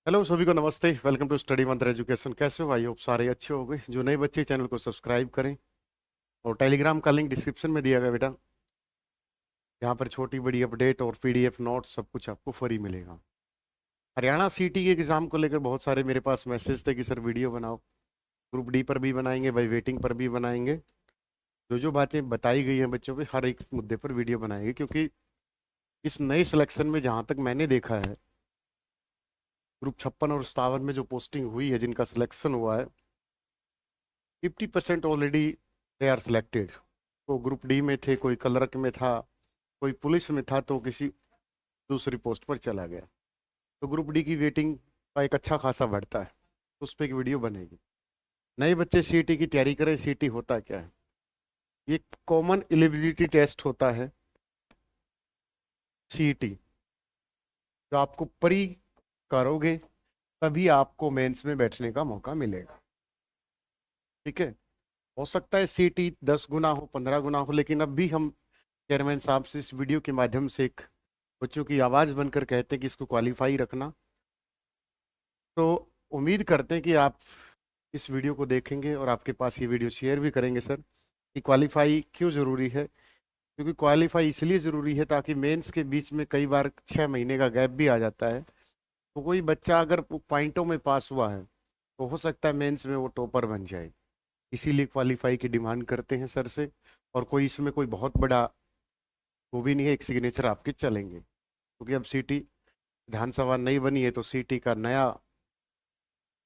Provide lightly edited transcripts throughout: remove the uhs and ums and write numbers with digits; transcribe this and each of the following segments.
Hello सभी को नमस्ते। वेलकम टू स्टडी मंत्र एजुकेशन। कैसे हो? आई होप सारे अच्छे हो गए। जो नए बच्चे चैनल को सब्सक्राइब करें और टेलीग्राम का लिंक डिस्क्रिप्शन में दिया गया बेटा। यहाँ पर छोटी बड़ी अपडेट और पीडीएफ नोट्स सब कुछ आपको फ्री मिलेगा। हरियाणा सीटी के एग्जाम को लेकर बहुत सारे मेरे पास मैसेज थे कि सर वीडियो बनाओ। ग्रुप डी पर भी बनाएंगे, बाई वेटिंग पर भी बनाएंगे। जो जो बातें बताई गई हैं बच्चों पे हर एक मुद्दे पर वीडियो बनाएंगे, क्योंकि इस नए सिलेक्शन में जहाँ तक मैंने देखा है, ग्रुप 56 और 57 में जो पोस्टिंग हुई है, जिनका सिलेक्शन हुआ है, 50% ऑलरेडी दे आर सिलेक्टेड। तो ग्रुप डी में थे, कोई क्लर्क में था, कोई पुलिस में था, तो किसी दूसरी पोस्ट पर चला गया। तो ग्रुप डी की वेटिंग का एक अच्छा खासा बढ़ता है, तो उस पर एक वीडियो बनेगी। नए बच्चे सीईटी की तैयारी करें। सीईटी होता क्या है? ये कॉमन एलिजिबिलिटी टेस्ट होता है, सीईटी। जो आपको प्री करोगे तभी आपको मेंस में बैठने का मौका मिलेगा। ठीक है? हो सकता है सीईटी 10 गुना हो, 15 गुना हो, लेकिन अब भी हम चेयरमैन साहब से इस वीडियो के माध्यम से एक बच्चों की आवाज़ बनकर कहते हैं कि इसको क्वालिफाई रखना। तो उम्मीद करते हैं कि आप इस वीडियो को देखेंगे और आपके पास ये वीडियो शेयर भी करेंगे सर, कि क्वालिफाई क्यों ज़रूरी है। क्योंकि क्वालिफाई इसलिए ज़रूरी है ताकि मेंस के बीच में कई बार 6 महीने का गैप भी आ जाता है। तो कोई बच्चा अगर पॉइंटों में पास हुआ है तो हो सकता है मेंस में वो टॉपर बन जाए। इसीलिए क्वालिफाई की डिमांड करते हैं सर से। और कोई इसमें कोई बहुत बड़ा वो भी नहीं है, एक सिग्नेचर आपके चलेंगे। क्योंकि अब सीटी विधानसभा नहीं बनी है, तो सीटी का नया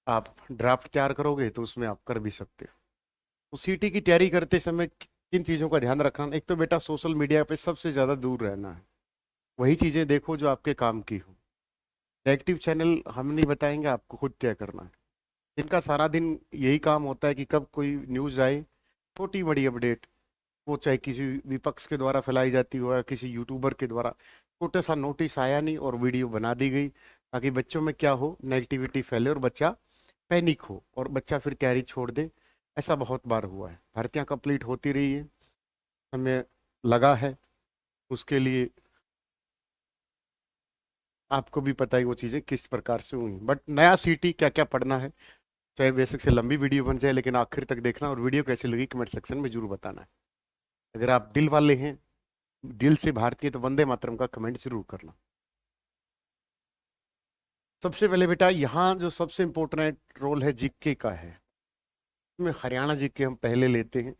आप ड्राफ्ट तैयार करोगे तो उसमें आप कर भी सकते हो। तो सीटी की तैयारी करते समय किन चीज़ों का ध्यान रखना? एक तो बेटा सोशल मीडिया पे सबसे ज़्यादा दूर रहना है। वही चीज़ें देखो जो आपके काम की हो। नेगेटिव चैनल हम नहीं बताएंगे, आपको खुद तय करना है। इनका सारा दिन यही काम होता है कि कब कोई न्यूज़ आए, छोटी बड़ी अपडेट, वो चाहे किसी विपक्ष के द्वारा फैलाई जाती हो या किसी यूट्यूबर के द्वारा, छोटा सा नोटिस आया नहीं और वीडियो बना दी गई, ताकि बच्चों में क्या हो, नेगेटिविटी फैले और बच्चा पैनिक हो और बच्चा फिर तैयारी छोड़ दे। ऐसा बहुत बार हुआ है। भर्तियां कंप्लीट होती रही है, हमें लगा है उसके लिए। आपको भी पता है वो चीज़ें किस प्रकार से हुई। बट नया सीटी क्या क्या पढ़ना है, चाहे बेसिक से लंबी वीडियो बन जाए, लेकिन आखिर तक देखना। और वीडियो कैसी लगी कमेंट सेक्शन में जरूर बताना है। अगर आप दिल वाले हैं, दिल से भारतीय, तो वंदे मातरम का कमेंट जरूर करना। सबसे पहले बेटा यहाँ जो सबसे इंपॉर्टेंट रोल है जीके का है। इसमें हरियाणा जीके हम पहले लेते हैं।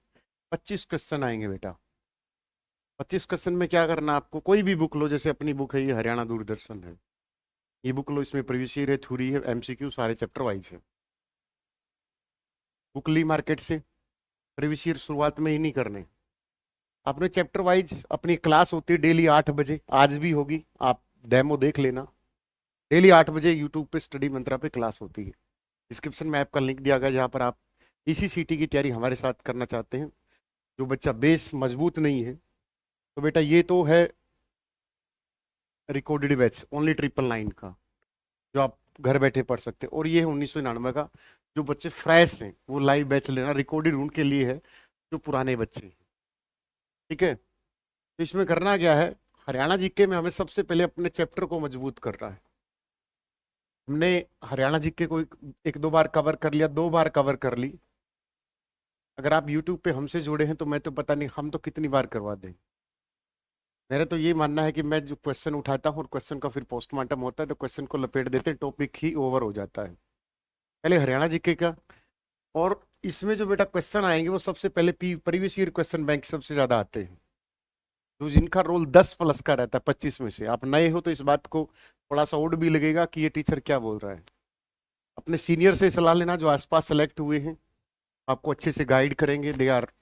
25 क्वेश्चन आएंगे बेटा। 25 क्वेश्चन में क्या करना, आपको कोई भी बुक लो, जैसे अपनी बुक है ये हरियाणा दूरदर्शन है, ये बुक लो। इसमें प्रीवियस ईयर है, थ्योरी है, एमसीक्यू सारे चैप्टर वाइज है। बुक ली मार्केट से, प्रीवियस ईयर शुरुआत में ही नहीं करने। अपने चैप्टर वाइज अपनी क्लास होती है डेली 8 बजे, आज भी होगी, आप डेमो देख लेना। डेली 8 बजे यूट्यूब पे स्टडी मंत्रा पे क्लास होती है। डिस्क्रिप्शन में आपका लिंक दिया गया, जहाँ पर आप इसी सीटी की तैयारी हमारे साथ करना चाहते हैं। जो बच्चा बेस मजबूत नहीं है, तो बेटा ये तो है रिकॉर्डेड बैच ओनली 999 का, जो आप घर बैठे पढ़ सकते हैं। और ये है 1999 का। जो बच्चे फ्रेश हैं वो लाइव बैच लेना, रिकॉर्डेड उनके लिए है जो पुराने बच्चे हैं। ठीक है? तो इसमें करना क्या है, हरियाणा जीके में हमें सबसे पहले अपने चैप्टर को मजबूत करना है। हमने हरियाणा जीके को एक दो बार कवर कर लिया, 2 बार कवर कर ली। अगर आप यूट्यूब पे हमसे जुड़े हैं तो मैं तो पता नहीं हम तो कितनी बार करवा दें। मेरा तो ये मानना है कि मैं जो क्वेश्चन उठाता हूँ और क्वेश्चन का फिर पोस्टमार्टम होता है, तो क्वेश्चन को लपेट देते हैं, टॉपिक ही ओवर हो जाता है। पहले हरियाणा जीके का। और इसमें जो बेटा क्वेश्चन आएंगे वो सबसे पहले प्रीवियस ईयर क्वेश्चन बैंक सबसे ज्यादा आते हैं, तो जिनका रोल 10+ का रहता है 25 में से। आप नए हो तो इस बात को थोड़ा सा ओड भी लगेगा कि ये टीचर क्या बोल रहा है। अपने सीनियर से सलाह लेना जो आसपास सेलेक्ट हुए हैं, आपको अच्छे से गाइड करेंगे, दे आर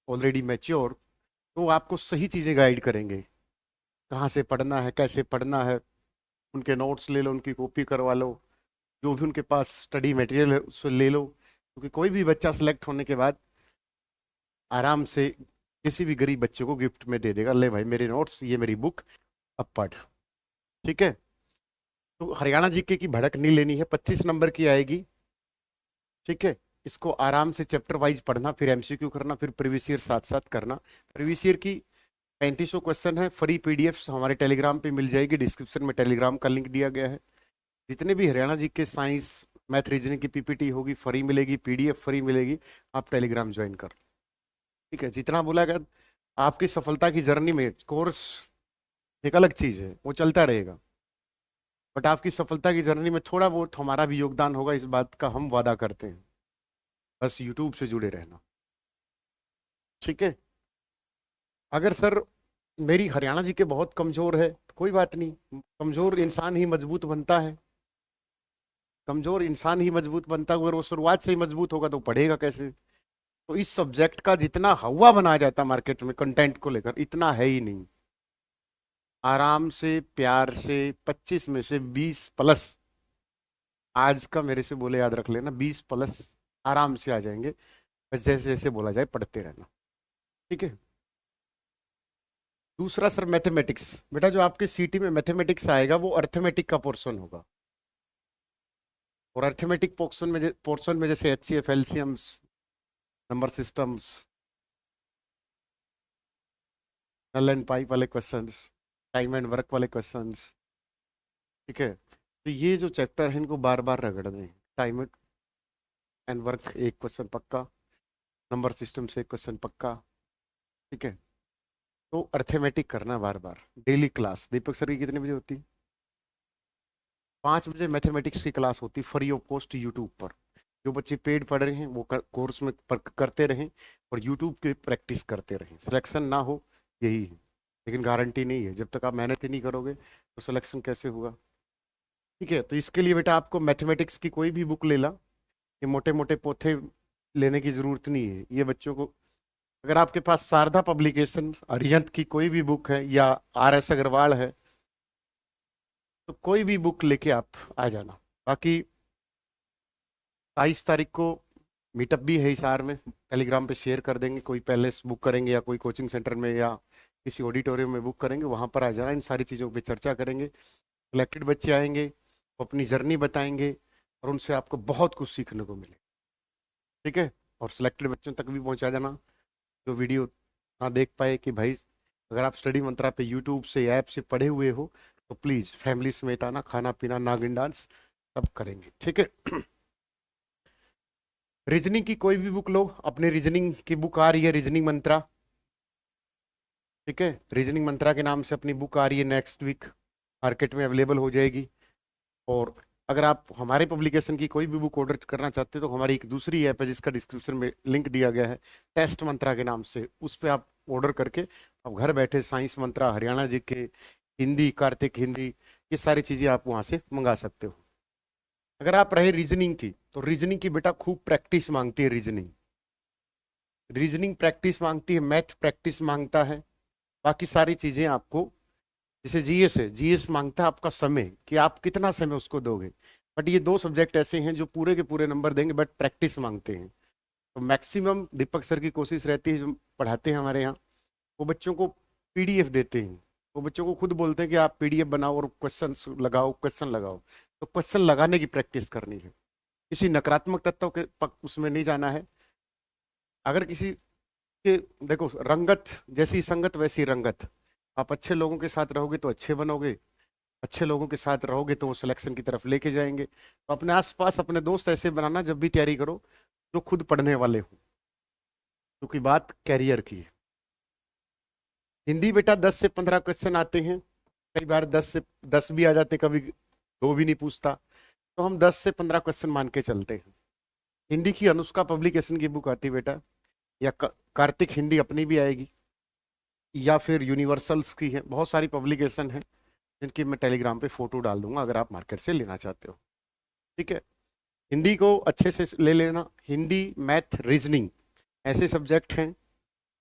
ऑलरेडी मैच्योर। तो आपको सही चीज़ें गाइड करेंगे, कहाँ से पढ़ना है, कैसे पढ़ना है। उनके नोट्स ले लो, उनकी कॉपी करवा लो, जो भी उनके पास स्टडी मटेरियल है उससे ले लो। क्योंकि कोई भी बच्चा सेलेक्ट होने के बाद आराम से किसी भी गरीब बच्चे को गिफ्ट में दे देगा, ले भाई मेरे नोट्स, ये मेरी बुक, अब पढ़। ठीक है? तो हरियाणा जीके की भड़क नहीं लेनी है, 25 नंबर की आएगी। ठीक है? इसको आराम से चैप्टर वाइज पढ़ना, फिर एमसीक्यू करना, फिर प्रीवियस ईयर साथ साथ करना। प्रीवियस ईयर की 3500 क्वेश्चन है। फ्री पीडीएफ हमारे टेलीग्राम पे मिल जाएगी, डिस्क्रिप्शन में टेलीग्राम का लिंक दिया गया है। जितने भी हरियाणा जी के साइंस मैथ रीजनिंग की पीपीटी होगी फ्री मिलेगी, पीडीएफ फ्री मिलेगी, आप टेलीग्राम ज्वाइन कर। ठीक है, जितना बोला गया आपकी सफलता की जर्नी में कोर्स एक अलग चीज है, वो चलता रहेगा, बट आपकी सफलता की जर्नी में थोड़ा बहुत हमारा भी योगदान होगा, इस बात का हम वादा करते हैं। बस यूट्यूब से जुड़े रहना। ठीक है। अगर सर मेरी हरियाणा जी के बहुत कमजोर है तो कोई बात नहीं, कमजोर इंसान ही मजबूत बनता है। कमजोर इंसान ही मजबूत बनता है, अगर वो शुरुआत से ही मजबूत होगा तो पढ़ेगा कैसे। तो इस सब्जेक्ट का जितना हवा बनाया जाता है मार्केट में कंटेंट को लेकर, इतना है ही नहीं। आराम से प्यार से 25 में से 20 प्लस, आज का मेरे से बोले याद रख लेना, 20 प्लस आराम से आ जाएंगे। बस जैसे जैसे बोला जाए पढ़ते रहना। ठीक है। दूसरा सर मैथमेटिक्स, बेटा जो आपके सीटी में मैथमेटिक्स आएगा वो अर्थमेटिक का पोर्शन होगा। और अर्थमेटिक पोर्शन में जैसे एचसीएफ, एलसीएम्स, नंबर सिस्टम्स, नल एंड पाइप वाले क्वेश्चंस, टाइम एंड वर्क वाले क्वेश्चंस। ठीक है। तो ये जो चैप्टर है इनको बार बार रगड़ दें। टाइम एंड वर्क एक क्वेश्चन पक्का, नंबर सिस्टम से एक क्वेश्चन पक्का। ठीक है। तो अर्थमेटिक करना बार बार। डेली क्लास दीपक सर की कितने बजे होती है? 5 बजे मैथमेटिक्स की क्लास होती फ्री ऑफ कॉस्ट यूट्यूब पर। जो बच्चे पेड पढ़ रहे हैं वो कोर्स में करते रहें और यूट्यूब पे प्रैक्टिस करते रहें। सिलेक्शन ना हो यही है, लेकिन गारंटी नहीं है, जब तक आप मेहनत ही नहीं करोगे तो सिलेक्शन कैसे होगा। ठीक है। तो इसके लिए बेटा आपको मैथमेटिक्स की कोई भी बुक ले ला, ये मोटे मोटे पोथे लेने की जरूरत नहीं है ये बच्चों को। अगर आपके पास शारदा पब्लिकेशन अरिहंत की कोई भी बुक है या आर एस अग्रवाल है तो कोई भी बुक लेके आप आ जाना। बाकी 22 तारीख को मीटअप भी है हिसार में, टेलीग्राम पे शेयर कर देंगे। कोई पैलेस बुक करेंगे या कोई कोचिंग सेंटर में या किसी ऑडिटोरियम में बुक करेंगे, वहां पर आ जाना। इन सारी चीज़ों पे चर्चा करेंगे। सिलेक्टेड बच्चे आएंगे, वो अपनी जर्नी बताएंगे और उनसे आपको बहुत कुछ सीखने को मिले। ठीक है। और सिलेक्टेड बच्चों तक भी पहुंचा देना जो वीडियो ना देख पाए कि भाई अगर आप स्टडी मंत्रा पे यूट्यूब से ऐप से पढ़े हुए हो तो प्लीज़ फैमिली समेत आना, खाना पीना नागिन डांस सब करेंगे। ठीक है। रीजनिंग की कोई भी बुक लो, अपने रीजनिंग की बुक आ रही है रीजनिंग मंत्रा। ठीक है। रीजनिंग मंत्रा के नाम से अपनी बुक आ रही है, नेक्स्ट वीक मार्केट में अवेलेबल हो जाएगी। और अगर आप हमारे पब्लिकेशन की कोई भी बुक ऑर्डर करना चाहते हो तो हमारी एक दूसरी ऐप है जिसका डिस्क्रिप्शन में लिंक दिया गया है, टेस्ट मंत्रा के नाम से, उस पर आप ऑर्डर करके आप घर बैठे साइंस मंत्रा, हरियाणा जी के, हिंदी, कार्तिक हिंदी, ये सारी चीज़ें आप वहाँ से मंगा सकते हो। अगर आप रहे रीजनिंग की तो रीजनिंग की बेटा खूब प्रैक्टिस मांगती है। रीजनिंग रीजनिंग प्रैक्टिस मांगती है, मैथ प्रैक्टिस मांगता है, बाकी सारी चीज़ें आपको, जैसे जीएस है, जीएस मांगता है आपका समय कि आप कितना समय उसको दोगे। बट ये दो सब्जेक्ट ऐसे हैं जो पूरे के पूरे नंबर देंगे बट प्रैक्टिस मांगते हैं। तो मैक्सिमम दीपक सर की कोशिश रहती है, जो पढ़ाते हैं हमारे यहाँ, वो बच्चों को पीडीएफ देते हैं। वो बच्चों को खुद बोलते हैं कि आप पीडीएफ बनाओ और क्वेश्चन लगाओ। तो क्वेश्चन लगाने की प्रैक्टिस करनी है, किसी नकारात्मक तत्व के उसमें नहीं जाना है। अगर किसी के, देखो रंगत जैसी संगत वैसी रंगत, आप अच्छे लोगों के साथ रहोगे तो अच्छे बनोगे, अच्छे लोगों के साथ रहोगे तो वो सिलेक्शन की तरफ लेके जाएंगे। तो अपने आसपास अपने दोस्त ऐसे बनाना जब भी तैयारी करो जो खुद पढ़ने वाले हो, क्योंकि बात कैरियर की है। हिंदी बेटा 10 से 15 क्वेश्चन आते हैं, कई बार 10 भी आ जाते, कभी दो भी नहीं पूछता, तो हम 10 से 15 क्वेश्चन मान के चलते हैं। हिंदी की अनुष्का पब्लिकेशन की बुक आती है बेटा, या कार्तिक हिंदी अपनी भी आएगी, या फिर यूनिवर्सल्स की है, बहुत सारी पब्लिकेशन है जिनकी मैं टेलीग्राम पे फोटो डाल दूंगा अगर आप मार्केट से लेना चाहते हो। ठीक है। हिंदी को अच्छे से ले लेना। हिंदी, मैथ, रीजनिंग ऐसे सब्जेक्ट हैं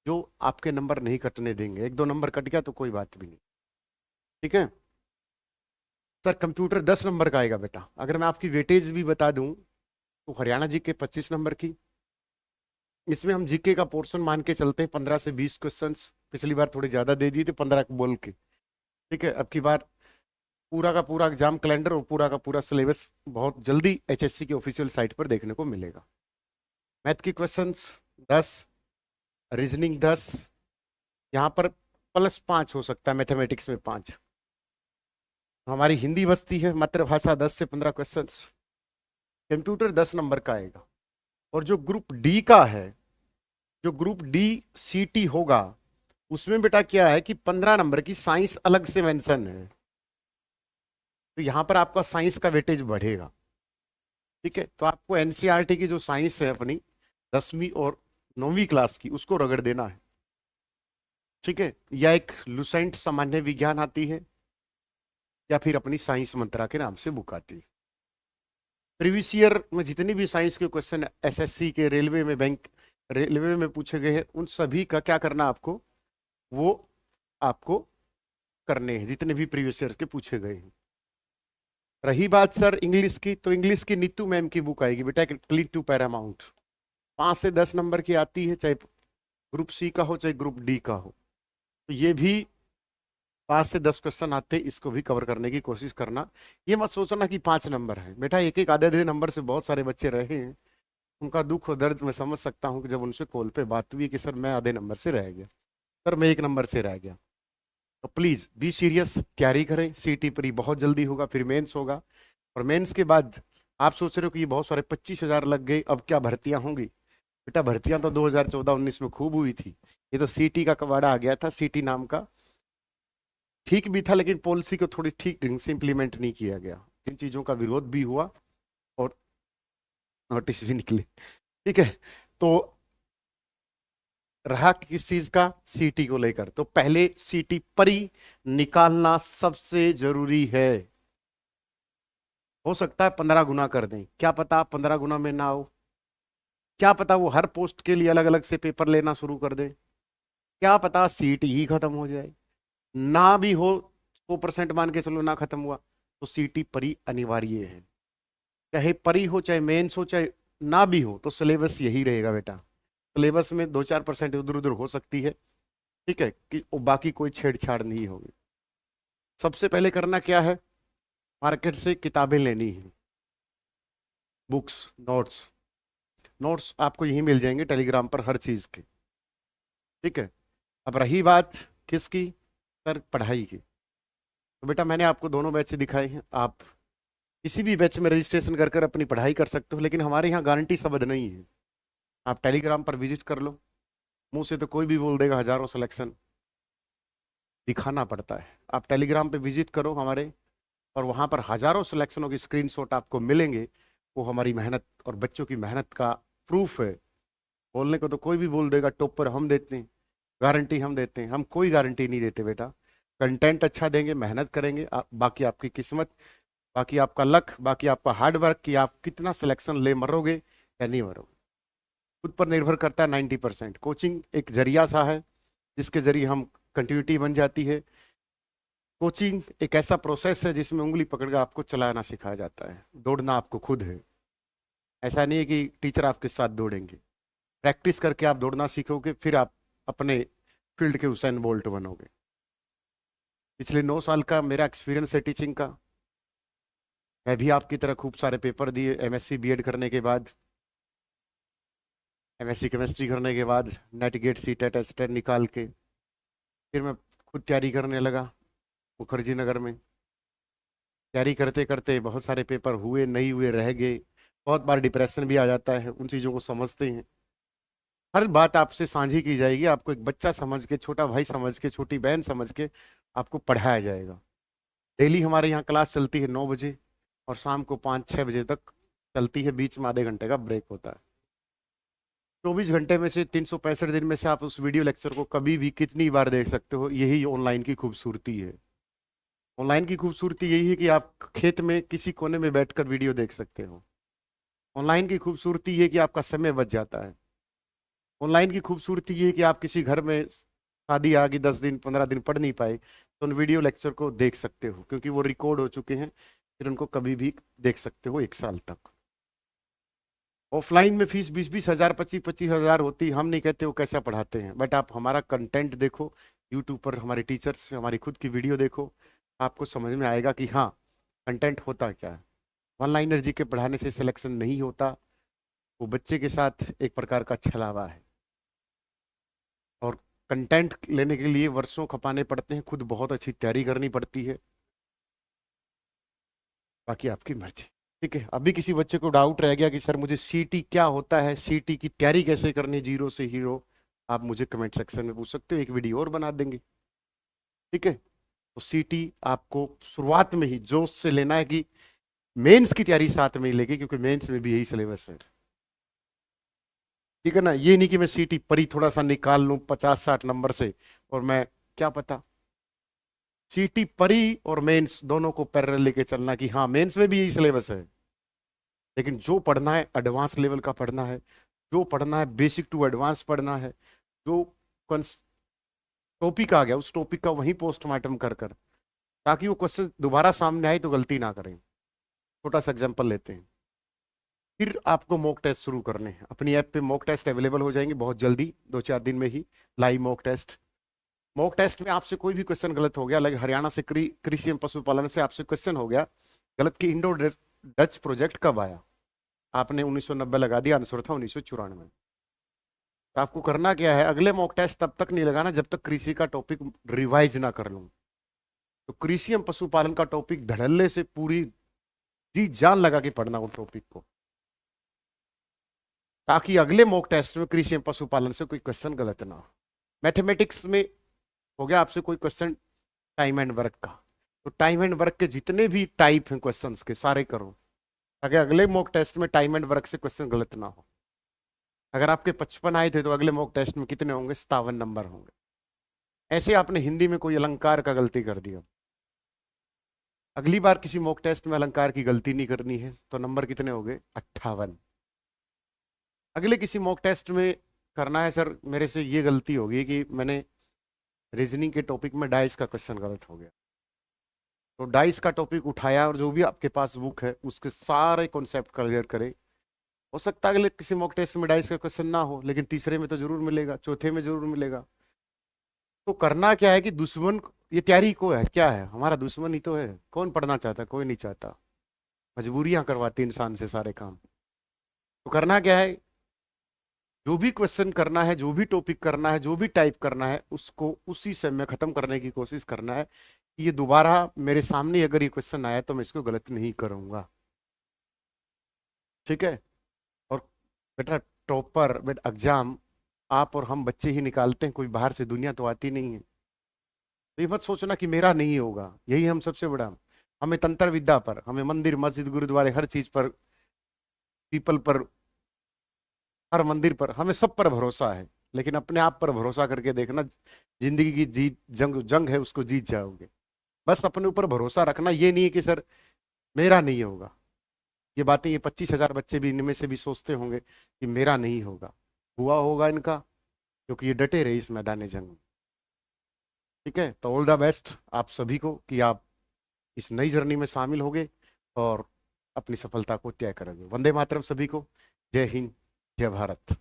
जो आपके नंबर नहीं कटने देंगे। एक दो नंबर कट गया तो कोई बात भी नहीं। ठीक है। सर कंप्यूटर 10 नंबर का आएगा बेटा। अगर मैं आपकी वेटेज भी बता दूं तो हरियाणा जी के 25 नंबर की, इसमें हम जीके का पोर्शन मान के चलते हैं 15 से 20 क्वेश्चन। पिछली बार थोड़े ज्यादा दे दिए थे, 15 बोल के। ठीक है। अब की बार पूरा का पूरा एग्जाम कैलेंडर और पूरा का पूरा सिलेबस बहुत जल्दी एचएससी की ऑफिशियल साइट पर देखने को मिलेगा। मैथ की क्वेश्चंस 10, रीजनिंग 10, यहाँ पर +5 हो सकता है, मैथमेटिक्स में 5। हमारी हिंदी बस्ती है, मातृभाषा 10 से 15 क्वेश्चंस, कंप्यूटर 10 नंबर का आएगा। और जो ग्रुप डी का है, जो ग्रुप डी सीटी होगा, उसमें बेटा क्या है कि 15 नंबर की साइंस अलग से मेंशन है, तो यहां पर आपका साइंस का वेटेज बढ़ेगा। ठीक है, तो आपको एनसीईआरटी की जो साइंस है अपनी 10वीं और 9वीं क्लास की, उसको रगड़ देना है। ठीक है, या एक लुसेंट सामान्य विज्ञान आती है, या फिर अपनी साइंस मंत्रा के नाम से बुक आती है। प्रीवियस ईयर में जितनी भी साइंस के क्वेश्चन एसएससी के, रेलवे में, बैंक रेलवे में पूछे गए हैं, उन सभी का क्या करना आपको, वो आपको करने हैं, जितने भी प्रीवियस ईयर के पूछे गए हैं। रही बात सर इंग्लिश की, तो इंग्लिश की नीतू मैम की बुक आएगी बेटा, क्लीन टू पैरामाउंट, 5 से 10 नंबर की आती है, चाहे ग्रुप सी का हो चाहे ग्रुप डी का हो। तो ये भी 5 से 10 क्वेश्चन आते हैं, इसको भी कवर करने की कोशिश करना। ये मत सोचना कि 5 नंबर है बेटा, एक एक आधे आधे नंबर से बहुत सारे बच्चे रहे हैं, उनका दुख और दर्द मैं समझ सकता हूँ कि जब उनसे कॉल पे बात हुई कि सर मैं आधे नंबर से रह गया, सर मैं 1 नंबर से रह गया। तो प्लीज बी सीरियस, तैयारी करें। सीटी प्री बहुत जल्दी होगा, फिर मेंस होगा, और मेंस के बाद आप सोच रहे हो कि ये बहुत सारे 25,000 लग गए, अब क्या भर्तियां होंगी। बेटा भर्तियां तो 2014-19 में खूब हुई थी, ये तो सीटी का कबाड़ा आ गया था, सीटी नाम का ठीक भी था, लेकिन पॉलिसी को थोड़ी ठीक ढंग से इंप्लीमेंट नहीं किया गया, जिन चीजों का विरोध भी हुआ और नोटिस भी निकले। ठीक है, तो रहा किस चीज का, सीटी को लेकर, तो पहले सीटी परी निकालना सबसे जरूरी है। हो सकता है 15 गुना कर दें, क्या पता 15 गुना में ना हो, क्या पता वो हर पोस्ट के लिए अलग अलग से पेपर लेना शुरू कर दे, क्या पता सीट ही खत्म हो जाए, ना भी हो 100% मान के चलो ना खत्म हुआ, तो सीटी परी अनिवार्य है। चाहे परी हो चाहे मेंस हो चाहे ना भी हो, तो सिलेबस यही रहेगा बेटा। सिलेबस में 2-4% इधर उधर हो सकती है, ठीक है, कि बाकी कोई छेड़छाड़ नहीं होगी। सबसे पहले करना क्या है, मार्केट से किताबें लेनी है, बुक्स, नोट्स। नोट्स आपको यहीं मिल जाएंगे टेलीग्राम पर हर चीज के। ठीक है, अब रही बात किसकी, सर पढ़ाई की, तो बेटा मैंने आपको दोनों बैच दिखाए हैं, आप किसी भी बैच में रजिस्ट्रेशन कर कर अपनी पढ़ाई कर सकते हो, लेकिन हमारे यहाँ गारंटी शब्द नहीं है। आप टेलीग्राम पर विजिट कर लो, मुंह से तो कोई भी बोल देगा हजारों सिलेक्शन, दिखाना पड़ता है। आप टेलीग्राम पे विजिट करो हमारे, और वहां पर हजारों सिलेक्शनों की स्क्रीनशॉट आपको मिलेंगे, वो हमारी मेहनत और बच्चों की मेहनत का प्रूफ है। बोलने को तो कोई भी बोल देगा, टॉपर हम देते हैं, गारंटी हम देते हैं, हम कोई गारंटी नहीं देते बेटा। कंटेंट अच्छा देंगे, मेहनत करेंगे, बाकी आपकी किस्मत, बाकी आपका लक, बाकी आपका हार्ड वर्क, कि आप कितना सिलेक्शन ले मरोगे या नहीं मरोगे, खुद पर निर्भर करता है 90%। कोचिंग एक जरिया सा है जिसके जरिए हम कंटिन्यूटी बन जाती है। कोचिंग एक ऐसा प्रोसेस है जिसमें उंगली पकड़कर आपको चलाना सिखाया जाता है, दौड़ना आपको खुद है। ऐसा नहीं है कि टीचर आपके साथ दौड़ेंगे, प्रैक्टिस करके आप दौड़ना सीखोगे, फिर आप अपने फील्ड के हुसैन बोल्ट बनोगे। पिछले 9 साल का मेरा एक्सपीरियंस है टीचिंग का, मैं भी आपकी तरह खूब सारे पेपर दिए, एमएससी बीएड करने के बाद, एमएससी केमिस्ट्री करने के बाद, नेट गेट सीटेट एसटेट निकाल के फिर मैं खुद तैयारी करने लगा मुखर्जी नगर में। तैयारी करते करते बहुत सारे पेपर हुए, नहीं हुए, रह गए, बहुत बार डिप्रेशन भी आ जाता है, उन चीज़ों को समझते हैं। हर बात आपसे साझी की जाएगी, आपको एक बच्चा समझ के, छोटा भाई समझ के, छोटी बहन समझ के आपको पढ़ाया जाएगा। डेली हमारे यहाँ क्लास चलती है 9 बजे, और शाम को 5-6 बजे तक चलती है, बीच में आधे घंटे का ब्रेक होता है। 24 घंटे में से 365 दिन में से आप उस वीडियो लेक्चर को कभी भी कितनी बार देख सकते हो, यही ऑनलाइन की खूबसूरती है। ऑनलाइन की खूबसूरती यही है कि आप खेत में किसी कोने में बैठकर वीडियो देख सकते हो। ऑनलाइन की खूबसूरती ये है कि आपका समय बच जाता है। ऑनलाइन की खूबसूरती ये है कि आप किसी घर में शादी आ गई, 10 दिन 15 दिन पढ़ नहीं पाए, तो उन वीडियो लेक्चर को देख सकते हो, क्योंकि वो रिकॉर्ड हो चुके हैं, फिर उनको कभी भी देख सकते हो 1 साल तक। ऑफलाइन में फीस 20-20 हज़ार, 25-25 हज़ार होती, हम नहीं कहते वो कैसा पढ़ाते हैं, बट आप हमारा कंटेंट देखो, यूट्यूब पर हमारे टीचर्स, हमारी खुद की वीडियो देखो, आपको समझ में आएगा कि हाँ कंटेंट होता क्या है। वन लाइनर जी के पढ़ाने से सिलेक्शन नहीं होता, वो बच्चे के साथ एक प्रकार का छलावा है, और कंटेंट लेने के लिए वर्षों खपाने पड़ते हैं, खुद बहुत अच्छी तैयारी करनी पड़ती है। बाकी आपकी मर्जी। ठीक है, अभी किसी बच्चे को डाउट रह गया कि सर मुझे सीटी क्या होता है, सीटी की तैयारी कैसे करनी है जीरो से हीरो, आप मुझे कमेंट सेक्शन में पूछ सकते हो, एक वीडियो और बना देंगे। ठीक है, तो सीटी आपको शुरुआत में ही जोश से लेना है कि मेंस की तैयारी साथ में ही लेके, क्योंकि मेंस में भी यही सिलेबस है। ठीक है ना, ये नहीं कि मैं सीटी परी थोड़ा सा निकाल लूं 50-60 नंबर से, और मैं क्या पता। सीटी परी और मेंस दोनों को पैरेलल लेके चलना कि हाँ मेंस में भी यही सिलेबस है, लेकिन जो पढ़ना है एडवांस लेवल का पढ़ना है, जो पढ़ना है बेसिक टू एडवांस पढ़ना है, जो टॉपिक आ गया उस टॉपिक का वहीं पोस्टमार्टम कर कर, ताकि वो क्वेश्चन दोबारा सामने आए तो गलती ना करें। छोटा सा एग्जांपल लेते हैं। फिर आपको मॉक टेस्ट शुरू करने हैं, अपनी ऐप पे मॉक टेस्ट अवेलेबल हो जाएंगे बहुत जल्दी, 2-4 दिन में ही live mock test. Mock test में आपसे कोई भी क्वेश्चन गलत हो गया, लाइक हरियाणा से कृषि एवं पशुपालन से आपसे क्वेश्चन हो गया गलत कि इंडो डच प्रोजेक्ट कब आया, आपने 1990 लगा दिया, आंसर था 1994। तो आपको करना क्या है, अगले मॉक टेस्ट तब तक नहीं लगाना जब तक कृषि का टॉपिक रिवाइज ना कर लूं। तो कृषि एवं पशुपालन का टॉपिक धड़ल्ले से पूरी जी जान लगा के पढ़ना वो टॉपिक को, ताकि अगले मॉक टेस्ट में कृषि एवं पशुपालन से कोई क्वेश्चन गलत ना हो। मैथमेटिक्स में हो गया आपसे कोई क्वेश्चन टाइम एंड वर्क का, तो टाइम एंड वर्क के जितने भी टाइप हैं क्वेश्चंस के सारे करो, ताकि अगले मॉक टेस्ट में टाइम एंड वर्क से क्वेश्चन गलत ना हो। अगर आपके 55 आए थे तो अगले मॉक टेस्ट में कितने होंगे, 57 नंबर होंगे। ऐसे आपने हिंदी में कोई अलंकार का गलती कर दिया, अगली बार किसी मॉक टेस्ट में अलंकार की गलती नहीं करनी है, तो नंबर कितने हो गए, 58। अगले किसी मॉक टेस्ट में करना है, सर मेरे से ये गलती होगी कि मैंने रीजनिंग के टॉपिक में डाइस का क्वेश्चन गलत हो गया, तो डाइस का टॉपिक उठाया और जो भी आपके पास बुक है उसके सारे कॉन्सेप्ट क्लियर करें। हो सकता है अगले किसी मॉक टेस्ट में डाइस का क्वेश्चन ना हो, लेकिन तीसरे में तो जरूर मिलेगा, चौथे में जरूर मिलेगा। तो करना क्या है कि दुश्मन ये तैयारी को है क्या है, हमारा दुश्मन ही तो है। कौन पढ़ना चाहता, कोई नहीं चाहता, मजबूरियां करवाती इंसान से सारे काम। तो करना क्या है, जो भी क्वेश्चन करना है, जो भी टॉपिक करना है, जो भी टाइप करना है, उसको उसी समय खत्म करने की कोशिश करना है कि ये दोबारा मेरे सामने अगर ये क्वेश्चन आया तो मैं इसको गलत नहीं करूंगा। ठीक है, और बेटा टॉपर बेटा एग्जाम आप और हम बच्चे ही निकालते हैं, कोई बाहर से दुनिया तो आती नहीं है। तो ये मत सोचना कि मेरा नहीं होगा, यही हम सबसे बड़ा, हमें तंत्र विद्या पर, हमें मंदिर मस्जिद गुरुद्वारे हर चीज पर, पीपल पर, हर मंदिर पर, हमें सब पर भरोसा है। लेकिन अपने आप पर भरोसा करके देखना, जिंदगी की जीत जंग जंग है उसको जीत जाओगे। बस अपने ऊपर भरोसा रखना, ये नहीं है कि सर मेरा नहीं होगा। ये बातें ये 25,000 बच्चे भी इनमें से भी सोचते होंगे कि मेरा नहीं होगा, हुआ होगा इनका, क्योंकि ये डटे रहे इस मैदान जंग में। ठीक है, तो ऑल द बेस्ट आप सभी को कि आप इस नई जर्नी में शामिल होगे और अपनी सफलता को तय करोगे। वंदे मातरम सभी को, जय हिंद, जय भारत।